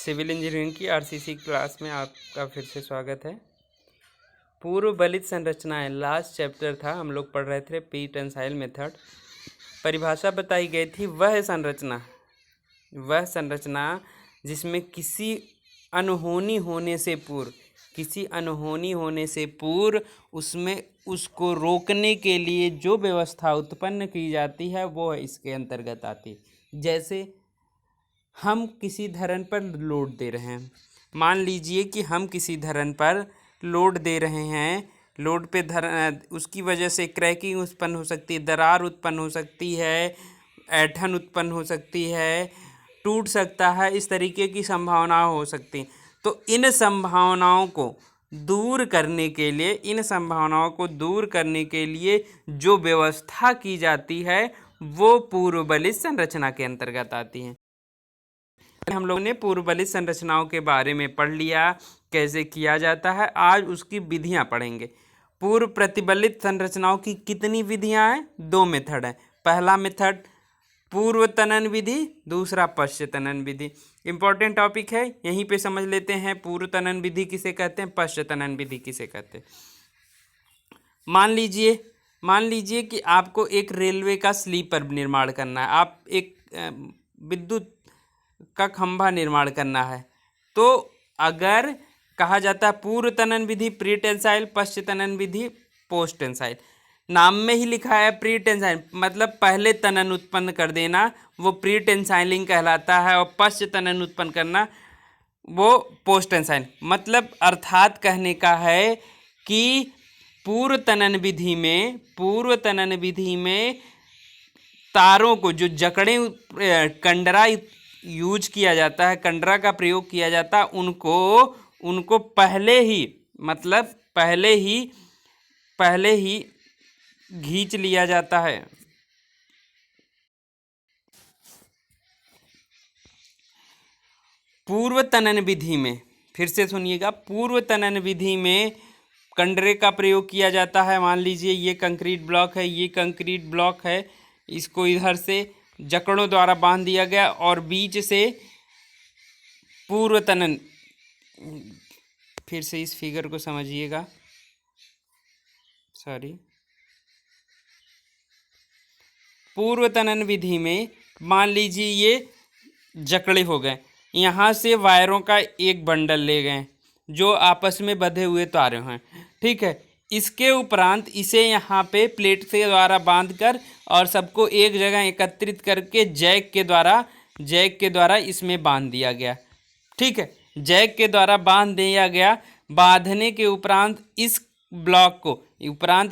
Civil engineering की RCC class में आपका फिर से स्वागत है। पूर्व बलित संरचनाएं लास्ट चैप्टर था, हम लोग पढ़ रहे थे पी टेंसाइल मेथड। परिभाषा बताई गई थी वह संरचना जिसमें किसी अनहोनी होने से पूर्व उसमें उसको रोकने के लिए जो व्यवस्था उत्पन्न की जाती है वो इसके अंतर्गत आती है। जैसे हम किसी धरन पर लोड दे रहे हैं, मान लीजिए कि हम किसी धरन पर लोड दे रहे हैं, लोड पे उसकी वजह से क्रैकिंग उत्पन्न हो सकती है, दरार उत्पन्न हो सकती है, ऐंठन उत्पन्न हो सकती है, टूट सकता है, इस तरीके की संभावनाएं हो सकती हैं। तो इन संभावनाओं को दूर करने के लिए जो व्यवस्था की जाती है वो पूर्व बलित संरचना के अंतर्गत आती है। हम लोगों ने पूर्व बलित संरचनाओं के बारे में पढ़ लिया, कैसे किया जाता है। आज उसकी विधियां पढ़ेंगे। पूर्व प्रतिबलित संरचनाओं की कितनी विधियां हैं? 2 मेथड है। पहला मेथड पूर्व तनन विधि, दूसरा पश्च तनन विधि। इंपॉर्टेंट टॉपिक है, यहीं पे समझ लेते हैं। पूर्व तनन विधि किसे कहते हैं, पश्च तनन विधि किसे कहते हैं। मान लीजिए कि आपको एक रेलवे का स्लीपर निर्माण करना है, आप एक विद्युत का खंभा निर्माण करना है। तो अगर कहा जाता है पूर्व तनन विधि प्री टेंसाइल, पश्च तनन विधि पोस्ट टेंसाइल। नाम में ही लिखा है प्री टेंसाइल, मतलब पहले तनन उत्पन्न कर देना वो प्री टेंसाइलिंग कहलाता है, और पश्च तनन उत्पन्न करना वो पोस्ट टेंसाइल। मतलब अर्थात कहने का है कि पूर्व तनन विधि में तारों को जो कंडरा यूज किया जाता है, कंडरा का प्रयोग किया जाता है, उनको पहले ही खींच लिया जाता है। पूर्व तनन विधि में, फिर से सुनिएगा, पूर्व तनन विधि में कंडरे का प्रयोग किया जाता है। मान लीजिए ये कंक्रीट ब्लॉक है, इसको इधर से जकड़ों द्वारा बांध दिया गया और बीच से पूर्व तनन, फिर से इस फिगर को समझिएगा, पूर्व तनन विधि में मान लीजिए ये जकड़े हो गए, यहाँ से वायरों का एक बंडल ले गए जो आपस में बंधे हुए तारे हैं, ठीक है। इसके उपरांत इसे यहाँ पे प्लेट के द्वारा बांधकर और सबको एक जगह एकत्रित करके जैक के द्वारा इसमें बांध दिया गया, ठीक है। जैक के द्वारा बांध दिया गया। बांधने के उपरांत इस ब्लॉक को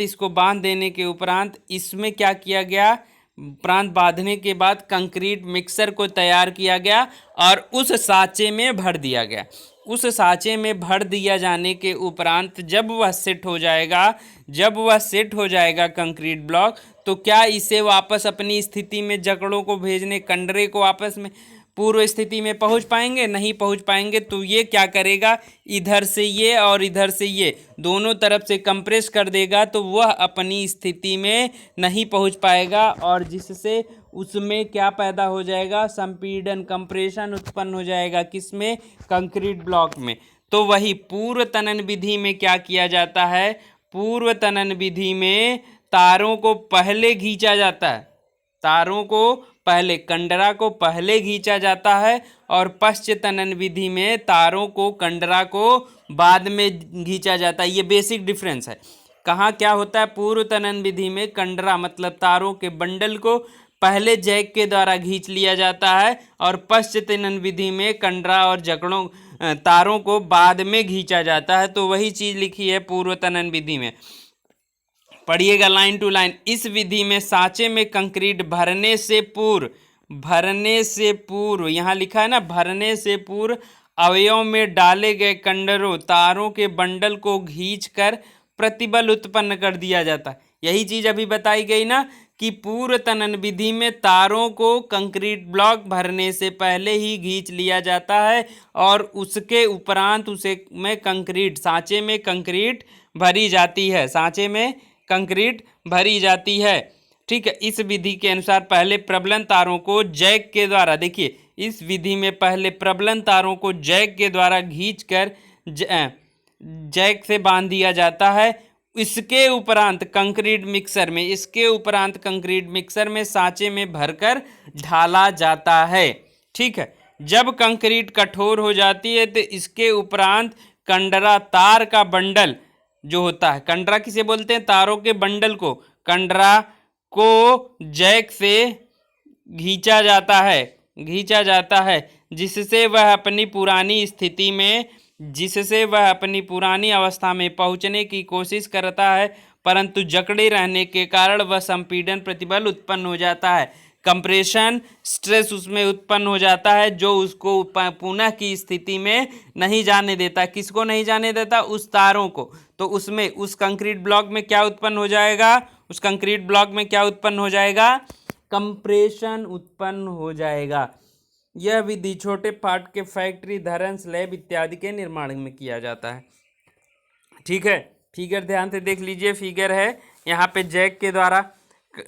इसको बांध देने के उपरांत इसमें क्या किया गया, उपरांत बांधने के बाद कंक्रीट मिक्सर को तैयार किया गया और उस सांचे में भर दिया गया। उस सांचे में भर दिया जाने के उपरांत जब वह सेट हो जाएगा कंक्रीट ब्लॉक, तो क्या इसे वापस अपनी स्थिति में जकड़ों को भेजने, कंडरे को आपस में पूर्व स्थिति में पहुंच पाएंगे? नहीं पहुंच पाएंगे। तो ये क्या करेगा, इधर से ये और इधर से ये दोनों तरफ से कंप्रेस कर देगा, तो वह अपनी स्थिति में नहीं पहुंच पाएगा और जिससे उसमें क्या पैदा हो जाएगा, संपीड़न, कंप्रेशन उत्पन्न हो जाएगा। किसमें? कंक्रीट ब्लॉक में। तो वही पूर्व तनन विधि में क्या किया जाता है, पूर्व तनन विधि में तारों को पहले खींचा जाता है, कंडरा को पहले खींचा जाता है, और पश्च तनन विधि में तारों को, कंडरा को बाद में खींचा जाता है। ये बेसिक डिफरेंस है। कहाँ क्या होता है, पूर्व तनन विधि में कंडरा मतलब तारों के बंडल को पहले जैक के द्वारा खींच लिया जाता है, और पश्च तनन विधि में कंडरा और जकड़ों तारों को बाद में खींचा जाता है। तो वही चीज़ लिखी है पूर्व तनन विधि में, पढ़िएगा लाइन टू लाइन। इस विधि में सांचे में कंक्रीट भरने से पूर्व, यहाँ लिखा है ना, भरने से पूर्व अवयव में डाले गए कंडरों, तारों के बंडल को खींचकर प्रतिबल उत्पन्न कर दिया जाता है। यही चीज अभी बताई गई ना कि पूर्व तनन विधि में तारों को कंक्रीट ब्लॉक भरने से पहले ही खींच लिया जाता है और उसके उपरांत सांचे में कंक्रीट भरी जाती है, ठीक है। इस विधि के अनुसार पहले प्रबलन तारों को जैक के द्वारा, देखिए इस विधि में पहले प्रबलन तारों को जैक के द्वारा खींचकर जैक से बांध दिया जाता है। इसके उपरांत कंक्रीट मिक्सर में सांचे में भरकर ढाला जाता है। ठीक है, जब कंक्रीट कठोर हो जाती है तो इसके उपरांत कंडरा तार का बंडल जो होता है, कंडरा किसे बोलते हैं, तारों के बंडल को, कंडरा को जैक से खींचा जाता है जिससे वह अपनी पुरानी अवस्था में पहुंचने की कोशिश करता है, परंतु जकड़े रहने के कारण वह संपीड़न प्रतिबल उत्पन्न हो जाता है, कंप्रेशन स्ट्रेस उसमें उत्पन्न हो जाता है, जो उसको पुनः की स्थिति में नहीं जाने देता। किसको नहीं जाने देता? उस तारों को। तो उसमें उस कंक्रीट ब्लॉक में क्या उत्पन्न हो जाएगा? कंप्रेशन उत्पन्न हो जाएगा। यह विधि छोटे पार्ट के फैक्ट्री, धरन, स्लैब इत्यादि के निर्माण में किया जाता है। ठीक है, फिगर ध्यान से देख लीजिए। फिगर है, यहाँ पे जैक के द्वारा,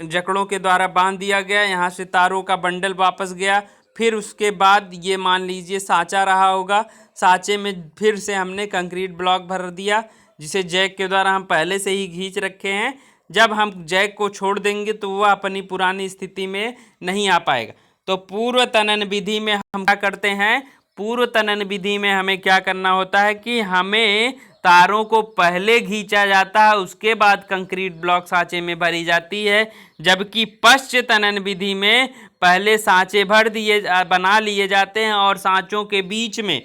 जकड़ों के द्वारा बांध दिया गया, यहाँ से तारों का बंडल वापस गया, फिर उसके बाद ये मान लीजिए सांचा रहा होगा, सांचे में फिर से हमने कंक्रीट ब्लॉक भर दिया जिसे जैक के द्वारा हम पहले से ही खींच रखे हैं। जब हम जैक को छोड़ देंगे तो वह अपनी पुरानी स्थिति में नहीं आ पाएगा। तो पूर्व तनन विधि में हम क्या करते हैं? पूर्व तनन विधि में हमें क्या करना होता है कि हमें तारों को पहले खींचा जाता है, उसके बाद कंक्रीट ब्लॉक सांचे में भरी जाती है, जबकि पश्च तनन विधि में पहले सांचे बना लिए जाते हैं और सांचों के बीच में,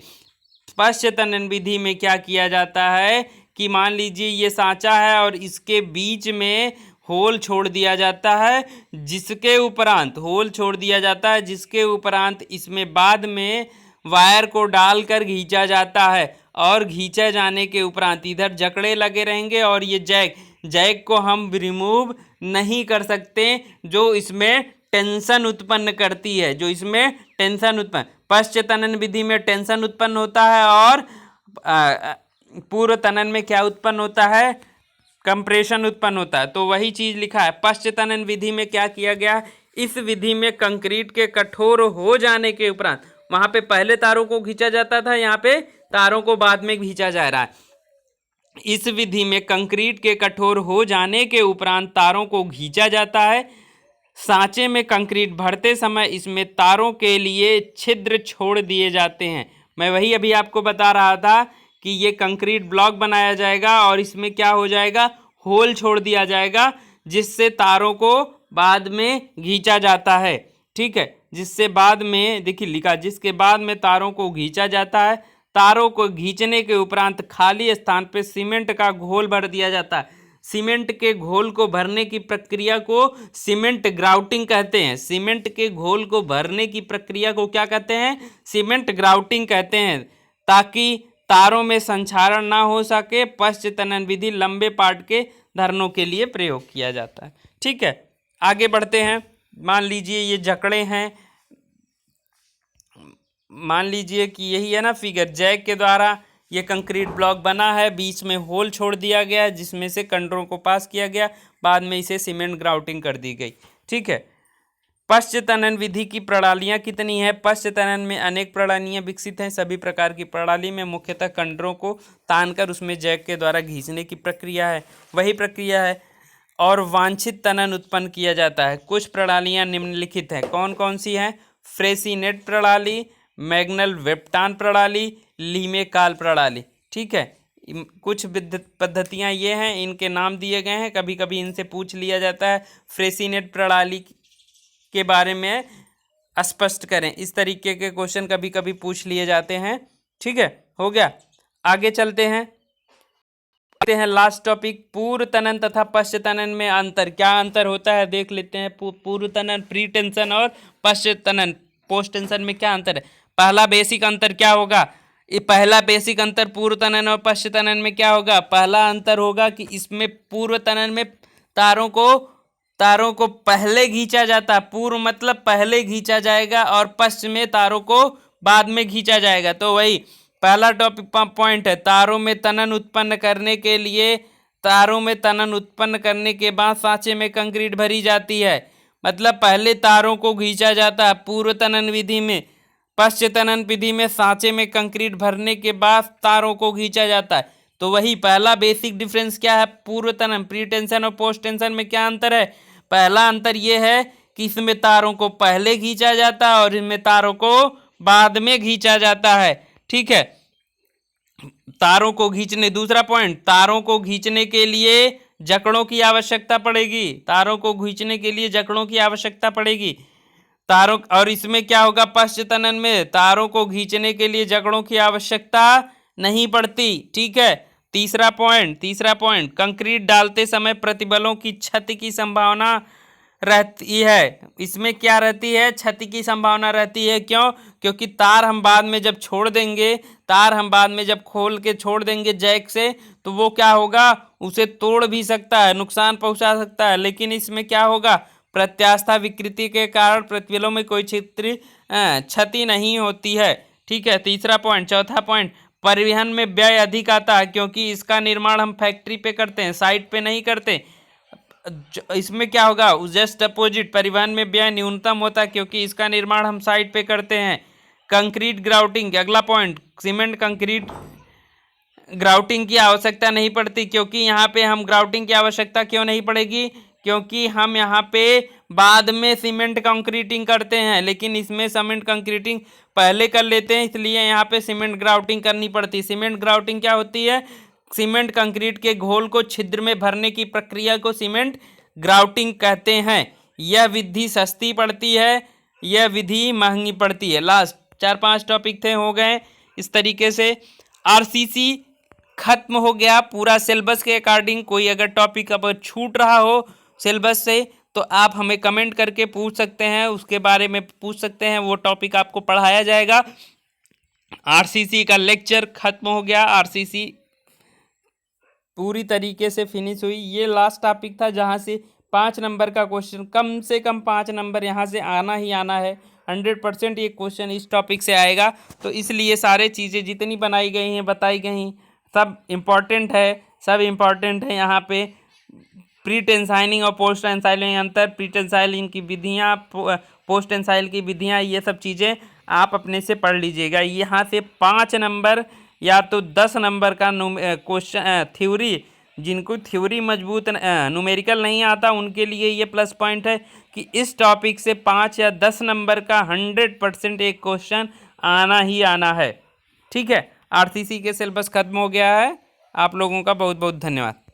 पश्च तनन विधि में क्या किया जाता है कि मान लीजिए ये सांचा है और इसके बीच में होल छोड़ दिया जाता है, जिसके उपरांत इसमें बाद में वायर को डालकर खींचा जाता है, और खींचे जाने के उपरांत इधर जकड़े लगे रहेंगे और ये जैक को हम रिमूव नहीं कर सकते, जो इसमें टेंशन उत्पन्न करती है, पश्च तनन विधि में टेंशन उत्पन्न होता है और पूर्व तनन में क्या उत्पन्न होता है? कंप्रेशन उत्पन्न होता है। तो वही चीज लिखा है। पश्च तनन विधि में क्या किया गया? इस विधि में कंक्रीट के कठोर हो जाने के उपरांत, वहां पे पहले तारों को खींचा जाता था, यहाँ पे तारों को बाद में खींचा जा रहा है। इस विधि में कंक्रीट के कठोर हो जाने के उपरांत तारों को खींचा जाता है। सांचे में कंक्रीट भरते समय इसमें तारों के लिए छिद्र छोड़ दिए जाते हैं। मैं वही अभी आपको बता रहा था कि ये कंक्रीट ब्लॉक बनाया जाएगा और इसमें क्या हो जाएगा? होल छोड़ दिया जाएगा, जिससे तारों को बाद में खींचा जाता है। ठीक है, जिससे बाद में देखिए लिखा, जिसके बाद में तारों को खींचा जाता है। तारों को खींचने के उपरांत खाली स्थान पर सीमेंट का घोल भर दिया जाता है। सीमेंट के घोल को भरने की प्रक्रिया को सीमेंट ग्राउटिंग कहते हैं। सीमेंट के घोल को भरने की प्रक्रिया को क्या कहते हैं? सीमेंट ग्राउटिंग कहते हैं, ताकि तारों में संक्षारण ना हो सके। पश्च तनन विधि लंबे पार्ट के धरनों के लिए प्रयोग किया जाता है। ठीक है, आगे बढ़ते हैं। मान लीजिए ये जकड़े हैं, मान लीजिए कि यही है ना फिगर, जैक के द्वारा ये कंक्रीट ब्लॉक बना है, बीच में होल छोड़ दिया गया है जिसमें से कंडरों को पास किया गया, बाद में इसे सीमेंट ग्राउटिंग कर दी गई। ठीक है, पश्च तनन विधि की प्रणालियां कितनी है? पश्च तनन में अनेक प्रणालियां विकसित हैं। सभी प्रकार की प्रणाली में मुख्यतः कंडरों को तानकर उसमें जैक के द्वारा खींचने की प्रक्रिया है, वही प्रक्रिया है, और वांछित तनन उत्पन्न किया जाता है। कुछ प्रणालियां निम्नलिखित हैं। कौन कौन सी हैं? फ्रेसिनेट प्रणाली, मैग्नल वेप्टान प्रणाली, लीमेकाल प्रणाली। ठीक है, कुछ पद्धतियां ये हैं, इनके नाम दिए गए हैं, कभी कभी इनसे पूछ लिया जाता है फ्रेसिनेट प्रणाली के बारे में स्पष्ट करें, इस तरीके के क्वेश्चन कभी कभी पूछ लिए जाते हैं। ठीक है, हो गया। आगे चलते हैं लास्ट टॉपिक, पूर्व तनन तथा पश्च तनन में अंतर। क्या अंतर होता है देख लेते हैं। पूर्व तनन प्री टेंशन और पश्च तनन पोस्ट टेंशन में क्या अंतर है? पहला बेसिक अंतर क्या होगा? ये पहला बेसिक अंतर पूर्व तनन और पश्च तनन में क्या होगा? पहला अंतर होगा कि इसमें पूर्व तनन में तारों को पहले खींचा जाता, पूर्व मतलब पहले खींचा जाएगा, और पश्च में तारों को बाद में खींचा जाएगा। तो वही पहला टॉपिक पॉइंट है, तारों में तनन उत्पन्न करने के बाद सांचे में कंक्रीट भरी जाती है। मतलब पहले तारों को खींचा जाता है पूर्व तनन विधि में, पश्चतनन विधि में सांचे में कंक्रीट भरने के बाद तारों को खींचा जाता है। तो वही पहला बेसिक डिफरेंस क्या है, पूर्व तनन प्री टेंशन और पोस्ट टेंशन में क्या अंतर है। पहला अंतर ये है कि इसमें तारों को पहले खींचा जाता है और इनमें तारों को बाद में खींचा जाता है। ठीक है, तारों को खींचने, दूसरा पॉइंट, तारों को खींचने के लिए जकड़ों की आवश्यकता पड़ेगी। तारों को खींचने के लिए जकड़ों की आवश्यकता पड़ेगी। तारों, और इसमें क्या होगा, पश्चतनन में तारों को खींचने के लिए जकड़ों की आवश्यकता नहीं पड़ती। ठीक है, तीसरा पॉइंट, कंक्रीट डालते समय प्रतिबलों की क्षति की संभावना रहती है। इसमें क्या रहती है, क्षति की संभावना रहती है। क्यों? क्योंकि तार हम बाद में जब छोड़ देंगे, तार हम बाद में जब खोल के छोड़ देंगे जैक से, तो वो क्या होगा, उसे तोड़ भी सकता है, नुकसान पहुंचा सकता है। लेकिन इसमें क्या होगा, प्रत्यास्था विकृति के कारण प्रतिबलों में कोई क्षति नहीं होती है। ठीक है, तीसरा पॉइंट। चौथा पॉइंट, परिवहन में व्यय अधिक आता है क्योंकि इसका निर्माण हम फैक्ट्री पे करते हैं, साइट पे नहीं करते। इसमें क्या होगा, जस्ट अपोजिट, परिवहन में व्यय न्यूनतम होता है क्योंकि इसका निर्माण हम साइट पे करते हैं। कंक्रीट ग्राउटिंग, अगला पॉइंट, सीमेंट कंक्रीट ग्राउटिंग की आवश्यकता नहीं पड़ती क्योंकि यहाँ पे हम ग्राउटिंग की आवश्यकता क्यों नहीं पड़ेगी, क्योंकि हम यहाँ पे बाद में सीमेंट कंक्रीटिंग करते हैं, लेकिन इसमें सीमेंट कंक्रीटिंग पहले कर लेते हैं, इसलिए यहाँ पे सीमेंट ग्राउटिंग करनी पड़ती। सीमेंट ग्राउटिंग क्या होती है, सीमेंट कंक्रीट के घोल को छिद्र में भरने की प्रक्रिया को सीमेंट ग्राउटिंग कहते हैं। यह विधि सस्ती पड़ती है, यह विधि महंगी पड़ती है। लास्ट 4-5 टॉपिक थे, हो गए इस तरीके से। आरसीसी खत्म हो गया पूरा सिलेबस के अकॉर्डिंग। कोई अगर टॉपिक अब छूट रहा हो सिलेबस से तो आप हमें कमेंट करके पूछ सकते हैं, उसके बारे में पूछ सकते हैं, वो टॉपिक आपको पढ़ाया जाएगा। आरसीसी का लेक्चर खत्म हो गया, आरसीसी पूरी तरीके से फिनिश हुई। ये लास्ट टॉपिक था जहाँ से 5 नंबर का क्वेश्चन, कम से कम 5 नंबर यहाँ से आना ही आना है। 100% ये क्वेश्चन इस टॉपिक से आएगा। तो इसलिए सारे चीज़ें जितनी बनाई गई हैं, बताई गई हैं, सब इम्पॉर्टेंट है। यहाँ पे प्री टेंसाइलिंग और पोस्ट टेंसाइलिंग अंतर, प्री टेंसाइलिंग की विधियाँ, पोस्ट टेंसाइल की विधियाँ, ये सब चीज़ें आप अपने से पढ़ लीजिएगा। यहाँ से 5 नंबर या तो 10 नंबर का क्वेश्चन थ्योरी, जिनको थ्योरी मजबूत न्यूमेरिकल नहीं आता उनके लिए ये प्लस पॉइंट है कि इस टॉपिक से 5 या 10 नंबर का 100% एक क्वेश्चन आना ही आना है। ठीक है, आरसीसी के सिलेबस खत्म हो गया है। आप लोगों का बहुत बहुत धन्यवाद।